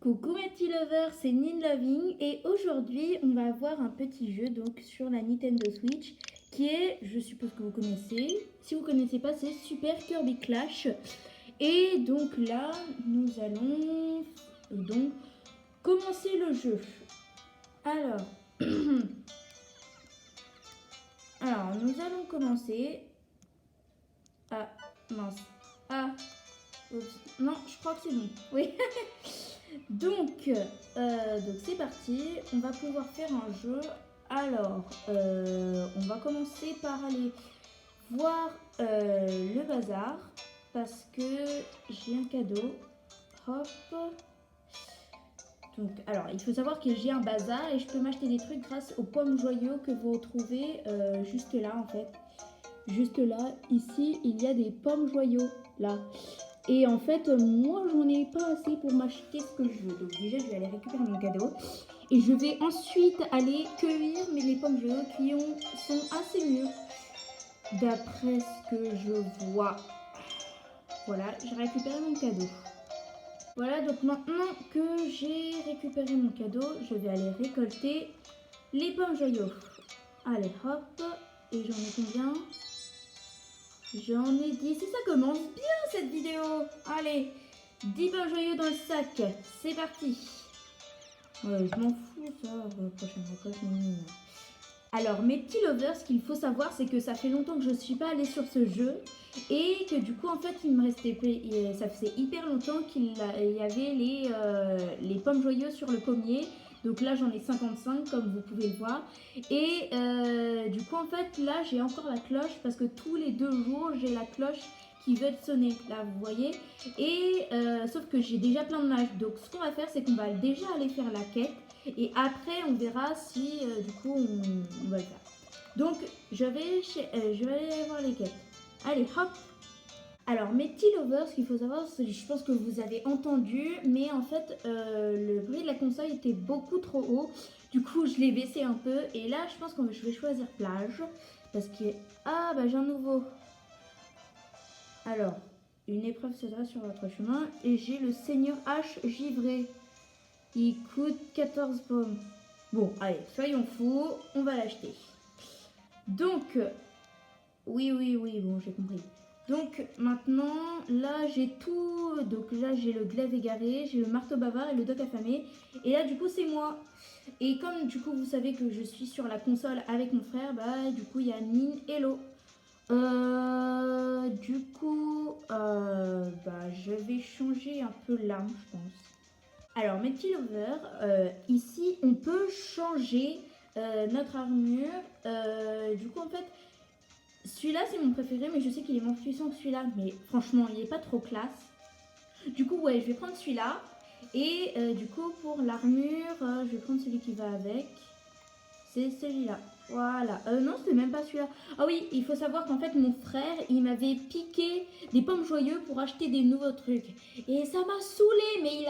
Coucou mes petits lovers, c'est Ninloving et aujourd'hui on va avoir un petit jeu donc sur la Nintendo Switch qui est, je suppose que vous connaissez, si vous ne connaissez pas, c'est Super Kirby Clash. Et donc là nous allons donc commencer le jeu. Alors, alors nous allons commencer. Ah mince, ah oups. Non, je crois que c'est bon, oui. Donc c'est parti, on va pouvoir faire un jeu. Alors, on va commencer par aller voir le bazar parce que j'ai un cadeau. Hop. Donc, alors, il faut savoir que j'ai un bazar et je peux m'acheter des trucs grâce aux pommes joyaux que vous retrouvez juste là en fait. Juste là, ici, il y a des pommes joyaux là. Et en fait, moi, j'en ai pas assez pour m'acheter ce que je veux. Donc déjà, je vais aller récupérer mon cadeau. Et je vais ensuite aller cueillir les pommes joyaux qui sont assez mûres. D'après ce que je vois. Voilà, j'ai récupéré mon cadeau. Voilà, donc maintenant que j'ai récupéré mon cadeau, je vais aller récolter les pommes joyaux. Allez, hop. Et j'en ai combien ? J'en ai 10 et ça commence bien cette vidéo. Allez, 10 pommes joyeux dans le sac. C'est parti. Ouais, je m'en fous ça. Prochaine récolte. Alors mes petits lovers, ce qu'il faut savoir c'est que ça fait longtemps que je ne suis pas allée sur ce jeu. Et que du coup en fait il me restait, ça faisait hyper longtemps qu'il y avait les pommes joyeux sur le pommier. Donc là j'en ai 55 comme vous pouvez le voir. Et du coup en fait là j'ai encore la cloche parce que tous les 2 jours j'ai la cloche qui veut sonner. Là vous voyez. Et sauf que j'ai déjà plein de mages. Donc ce qu'on va faire c'est qu'on va déjà aller faire la quête. Et après on verra si du coup on va le faire. Donc je vais aller voir les quêtes. Allez hop. Alors mes petits lovers, ce qu'il faut savoir, c'est que je pense que vous avez entendu, mais en fait le bruit de la console était beaucoup trop haut. Du coup je l'ai baissé un peu et là je pense que je vais choisir plage parce que ah bah j'ai un nouveau. Alors une épreuve se dresse sur votre chemin et j'ai le Seigneur H givré. Il coûte 14 pommes. Bon allez soyons fous, on va l'acheter. Donc oui bon j'ai compris. Donc maintenant, là j'ai tout. Donc là j'ai le glaive égaré, j'ai le marteau bavard et le doc affamé. Et là du coup c'est moi. Et comme du coup vous savez que je suis sur la console avec mon frère, bah du coup il y a Nin et Lo. Du coup, bah je vais changer un peu l'arme je pense. Alors mes petits lovers, ici on peut changer notre armure. Du coup en fait... Celui-là c'est mon préféré mais je sais qu'il est moins puissant que celui-là mais franchement il est pas trop classe. Du coup ouais je vais prendre celui-là et du coup pour l'armure je vais prendre celui qui va avec. C'est celui-là. Voilà. Non c'est même pas celui-là. Ah oui il faut savoir qu'en fait mon frère il m'avait piqué des pommes joyeux pour acheter des nouveaux trucs. Et ça m'a saoulé mais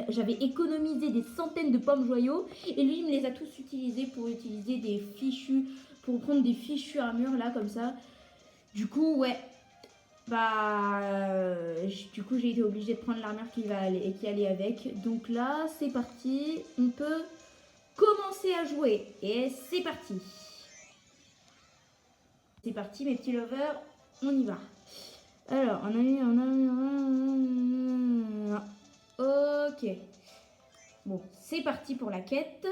j'avais économisé des centaines de pommes joyaux et lui il me les a tous utilisés pour utiliser des fichus. Pour prendre des fichus armures là comme ça. Du coup ouais. Bah du coup j'ai été obligée de prendre l'armure qui allait avec. Donc là c'est parti. On peut commencer à jouer. Et c'est parti. C'est parti mes petits lovers. On y va. Alors on a mis. Ok. Bon c'est parti pour la quête.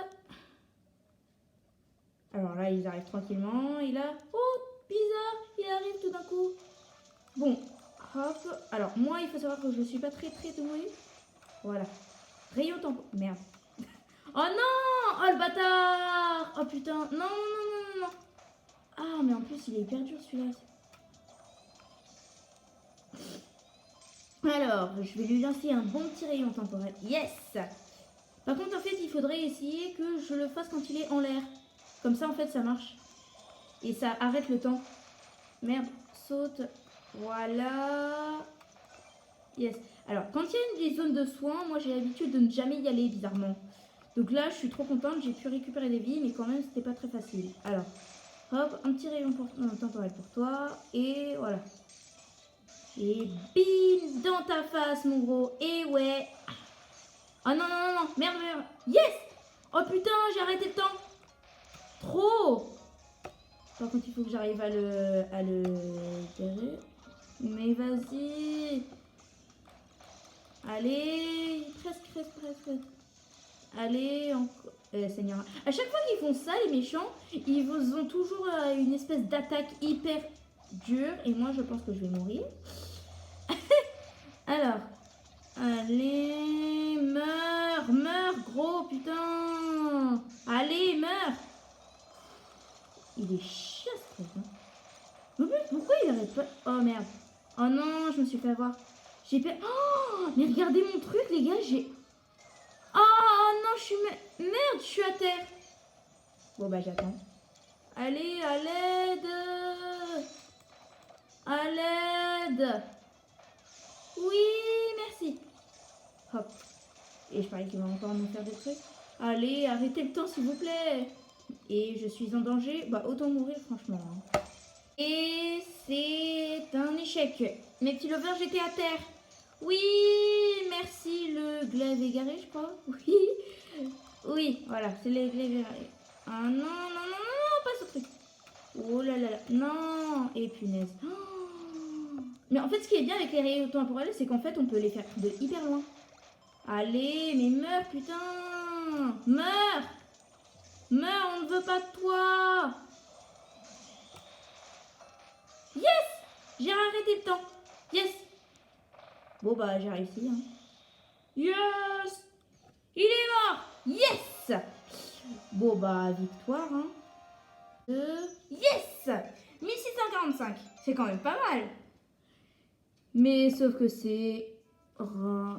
Alors là, ils arrivent tranquillement. Et là, oh, bizarre, il arrive tout d'un coup. Bon, hop. Alors, moi, il faut savoir que je ne suis pas très douée. Voilà. Rayon tempo. Merde. Oh non! Oh le bâtard! Oh putain. Non. Ah, mais en plus, il est hyper dur celui-là. Alors, je vais lui lancer un bon petit rayon temporel. Yes! Par contre, en fait, il faudrait essayer que je le fasse quand il est en l'air. Comme ça, en fait, ça marche. Et ça arrête le temps. Merde, saute. Voilà. Yes. Alors, quand il y a des zones de soins, moi j'ai l'habitude de ne jamais y aller, bizarrement. Donc là, je suis trop contente. J'ai pu récupérer des vies, mais quand même, c'était pas très facile. Alors, hop, un petit rayon temporel pour toi. Et voilà. Et bim, dans ta face, mon gros. Et ouais. Ah non, non, non, non, merde, merde. Yes! Oh putain, j'ai arrêté le temps. Trop. Par contre, il faut que j'arrive à le gérer. Mais vas-y. Allez, presque, presque, presque. Allez, encore. Seigneur. À chaque fois qu'ils font ça, les méchants, ils ont toujours une espèce d'attaque hyper dure. Et moi, je pense que je vais mourir. Alors, allez, meurs, meurs, gros, putain. Allez, meurs. Il est chiant, ce truc. Hein. Mais pourquoi il arrête pas? Oh merde. Oh non, je me suis fait avoir. J'ai peur. Oh, mais regardez mon truc, les gars, j'ai. Oh non, je suis. Merde, je suis à terre. Bon, bah, j'attends. Allez, à l'aide. À l'aide. Oui, merci. Hop. Et je parie qu'il va encore nous faire des trucs. Allez, arrêtez le temps, s'il vous plaît. Et je suis en danger. Bah, autant mourir, franchement. Hein. Et c'est un échec. Mes petits lovers, j'étais à terre. Oui, merci le glaive égaré, je crois. Oui. Oui, voilà, c'est les glaives égarés. Ah non, non, non, non, non, pas ce truc. Oh là là là. Non. Et punaise. Oh. Mais en fait, ce qui est bien avec les rayons temporels, c'est qu'en fait, on peut les faire de hyper loin. Allez, mais meurs, putain. Meurs. Meurs, on ne veut pas de toi. Yes. J'ai arrêté le temps. Yes. Bon, bah, j'ai réussi. Hein. Yes. Il est mort. Yes. Bon, bah, victoire. Hein. Yes. 1645. C'est quand même pas mal. Mais sauf que c'est... Oh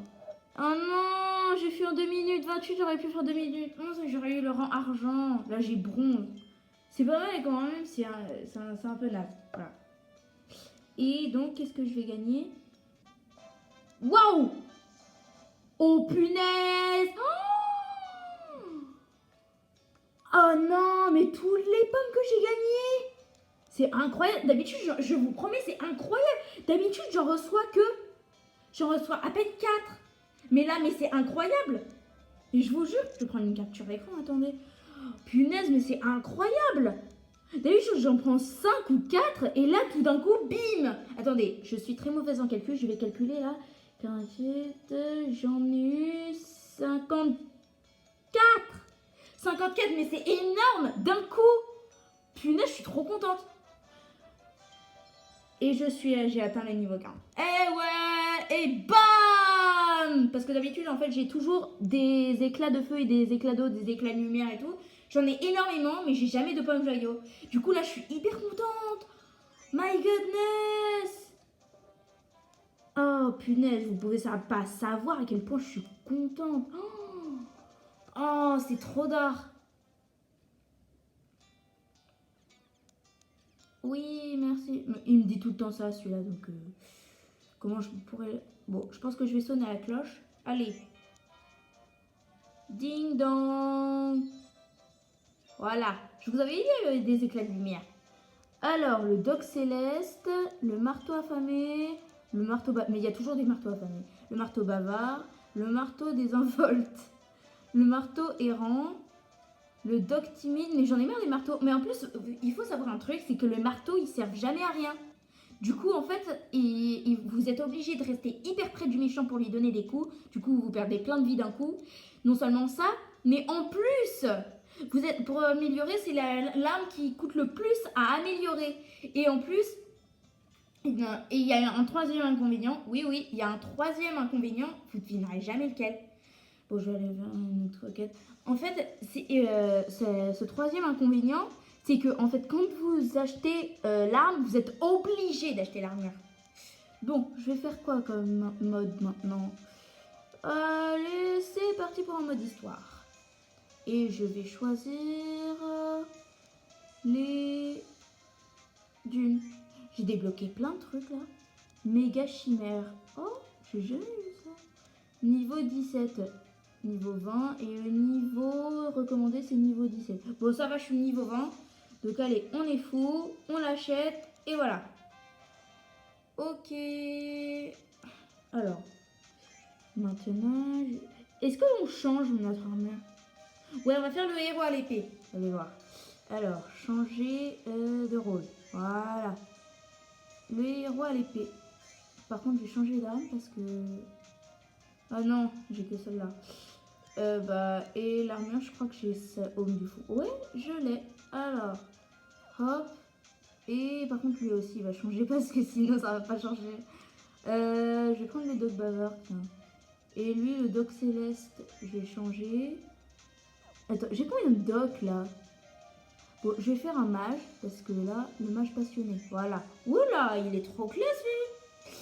non, j'ai fait en 2 minutes 28, j'aurais pu faire 2 minutes 11 et j'aurais eu le rang argent. Là, j'ai bronze. C'est pas mal quand même, c'est un peu naze. Voilà. Et donc, qu'est-ce que je vais gagner? Waouh! Oh punaise! Oh non, mais toutes les pommes que j'ai gagnées! C'est incroyable. D'habitude, je vous promets, c'est incroyable. D'habitude, j'en reçois à peine 4. Mais là, mais c'est incroyable. Et je vous jure, je vais prendre une capture d'écran, attendez. Oh, punaise, mais c'est incroyable. D'habitude, j'en prends 5 ou 4 et là, tout d'un coup, bim. Attendez, je suis très mauvaise en calcul, je vais calculer là. 48, j'en ai eu 54. 54, mais c'est énorme d'un coup. Punaise, je suis trop contente. Et j'ai atteint le niveau 15. Eh ouais, et bam! Parce que d'habitude, en fait, j'ai toujours des éclats de feu et des éclats d'eau, des éclats de lumière et tout. J'en ai énormément, mais j'ai jamais de pommes joyaux. Du coup, là, je suis hyper contente. My goodness! Oh, punaise, vous pouvez pas savoir à quel point je suis contente. Oh, c'est trop d'art. Oui, merci. Il me dit tout le temps ça, celui-là, donc... comment je pourrais... Bon, je pense que je vais sonner à la cloche. Allez. Ding dong. Voilà. Je vous avais dit, il y avait des éclats de lumière. Alors, le doc céleste, le marteau affamé, le marteau... Mais il y a toujours des marteaux affamés. Le marteau bavard, le marteau désinvolte, le marteau errant, le doc timide. Mais j'en ai marre des marteaux. Mais en plus, il faut savoir un truc, c'est que les marteaux, ils servent jamais à rien. Du coup, en fait, vous êtes obligé de rester hyper près du méchant pour lui donner des coups. Du coup, vous perdez plein de vie d'un coup. Non seulement ça, mais en plus, pour améliorer, c'est l'arme qui coûte le plus à améliorer. Et en plus, il y a un troisième inconvénient. Oui, oui, il y a un troisième inconvénient. Vous ne devinerez jamais lequel. Bon, je vais aller vers une autre quête. En fait, ce troisième inconvénient, c'est que en fait, quand vous achetez l'arme, vous êtes obligé d'acheter l'armure. Bon, je vais faire quoi comme mode maintenant? Allez, c'est parti pour un mode histoire. Et je vais choisir les dunes. J'ai débloqué plein de trucs là. Méga chimère. Oh, j'ai jamais vu ça. Niveau 17. Niveau 20 et le niveau recommandé c'est niveau 17. Bon ça va, je suis niveau 20. Donc allez, on est fou, on l'achète et voilà. Ok. Alors, maintenant... est-ce qu'on change notre armure? Ouais, on va faire le héros à l'épée. Allez voir. Alors, changer de rôle. Voilà. Le héros à l'épée. Par contre, je vais changer d'arme parce que... Ah non, j'ai que celle-là. Et l'armure, je crois que j'ai ça au du fou. Ouais, je l'ai. Alors, hop. Et par contre, lui aussi, il va changer parce que sinon, ça va pas changer. Je vais prendre le doc bavard, tiens. Et lui, le doc céleste, je vais changer. Attends, j'ai combien de doc là? Bon, je vais faire un mage, parce que là, le mage passionné. Voilà. Oula, il est trop classe lui.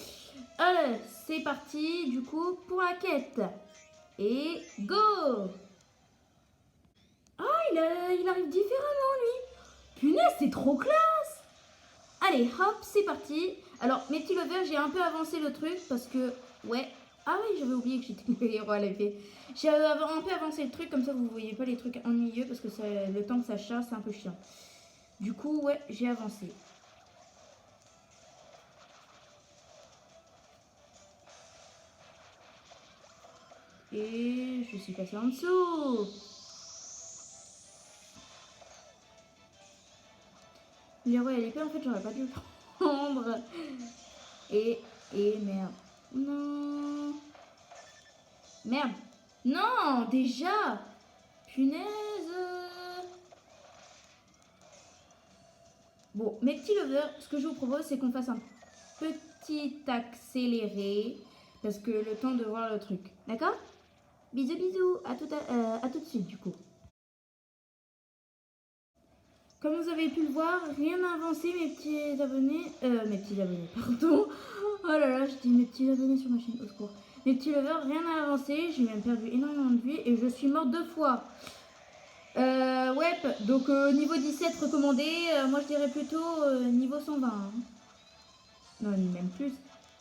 Allez, c'est parti, du coup, pour la quête. Et go! Ah, il arrive différemment lui. Punaise, c'est trop classe. Allez, hop, c'est parti. Alors, mes petits lovers, j'ai un peu avancé le truc parce que, ouais. Ah oui, j'avais oublié que j'étais le héros à l'épée. J'ai un peu avancé le truc, comme ça vous voyez pas les trucs ennuyeux parce que le temps que ça chasse, c'est un peu chiant. Du coup, ouais, j'ai avancé. Et je suis passée en dessous. L'héros à l'épée, en fait, j'aurais pas dû le prendre. Et merde. Non. Merde. Non, déjà. Punaise. Bon, mes petits lovers, ce que je vous propose, c'est qu'on fasse un petit accéléré. Parce que le temps de voir le truc. D'accord? Bisous, bisous. À tout de suite, du coup. Comme vous avez pu le voir, rien n'a avancé, mes petits abonnés. Pardon. Oh là là, je dis mes petits abonnés sur ma chaîne, au secours. Mes petits lovers, rien n'a avancé. J'ai même perdu énormément de vie et je suis morte 2 fois. Ouais, donc niveau 17 recommandé, moi je dirais plutôt niveau 120. Hein. Non, même plus.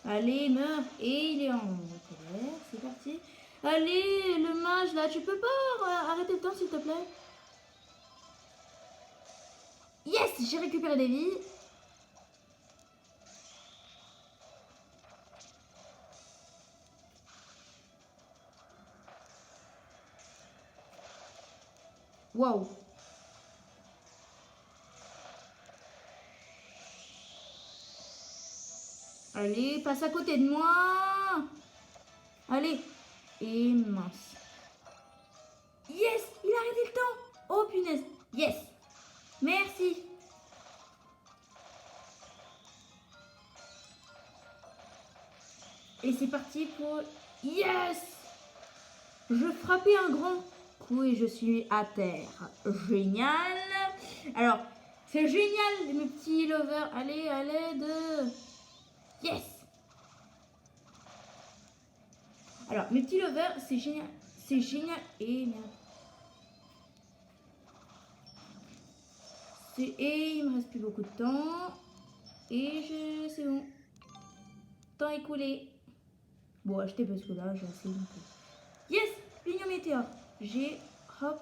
Allez, meurs. Et il est en colère, c'est parti. Allez, le mage là, tu peux pas arrêter le temps s'il te plaît? Yes, j'ai récupéré des vies. Waouh. Allez, passe à côté de moi. Allez. Et mince. Yes, il a arrêté le temps. Oh punaise. Yes. Merci. Et c'est parti pour... Yes. Je frappais un grand coup et je suis à terre. Génial. Alors, c'est génial, mes petits lovers. Allez, à l'aide. Yes. Alors, mes petits lovers, c'est génial. C'est génial. Et merde. Et il me reste plus beaucoup de temps. Et c'est bon. Temps écoulé. Bon, acheter parce que là, j'ai assez. Yes, l'union météore. J'ai, hop.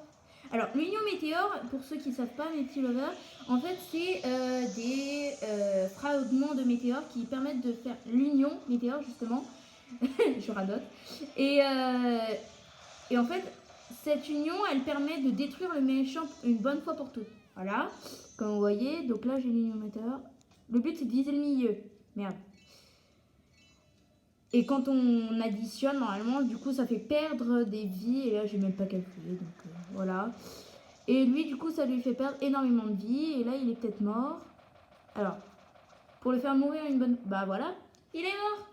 Alors, l'union météore, pour ceux qui ne savent pas, mes petits lovers, en fait, c'est des fragments de météores qui permettent de faire l'union météore, justement. Je radote. Et en fait, cette union, elle permet de détruire le méchant une bonne fois pour toutes. Voilà, comme vous voyez. Donc là, j'ai l'union météore. Le but, c'est de viser le milieu. Merde. Et quand on additionne, normalement, du coup, ça fait perdre des vies. Et là, j'ai même pas calculé. Donc, voilà. Et lui, du coup, ça lui fait perdre énormément de vie. Et là, il est peut-être mort. Alors, pour le faire mourir une bonne... Bah, voilà. Il est mort.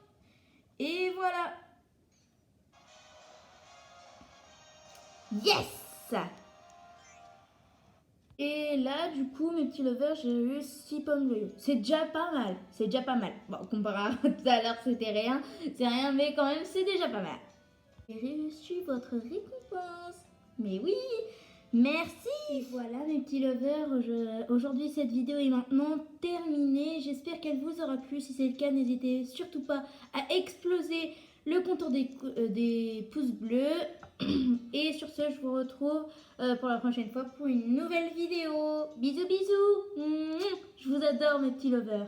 Et voilà. Yes! Et là, du coup, mes petits lovers, j'ai eu 6 pommes joyeux. C'est déjà pas mal. C'est déjà pas mal. Bon, comparé à tout à l'heure, c'était rien. C'est rien, mais quand même, c'est déjà pas mal. J'ai reçu votre récompense. Mais oui, merci. Et voilà, mes petits lovers. Aujourd'hui, cette vidéo est maintenant terminée. J'espère qu'elle vous aura plu. Si c'est le cas, n'hésitez surtout pas à exploser le contour des pouces bleus. Et sur ce, je vous retrouve pour la prochaine fois pour une nouvelle vidéo. Bisous, bisous. Je vous adore, mes petits lovers.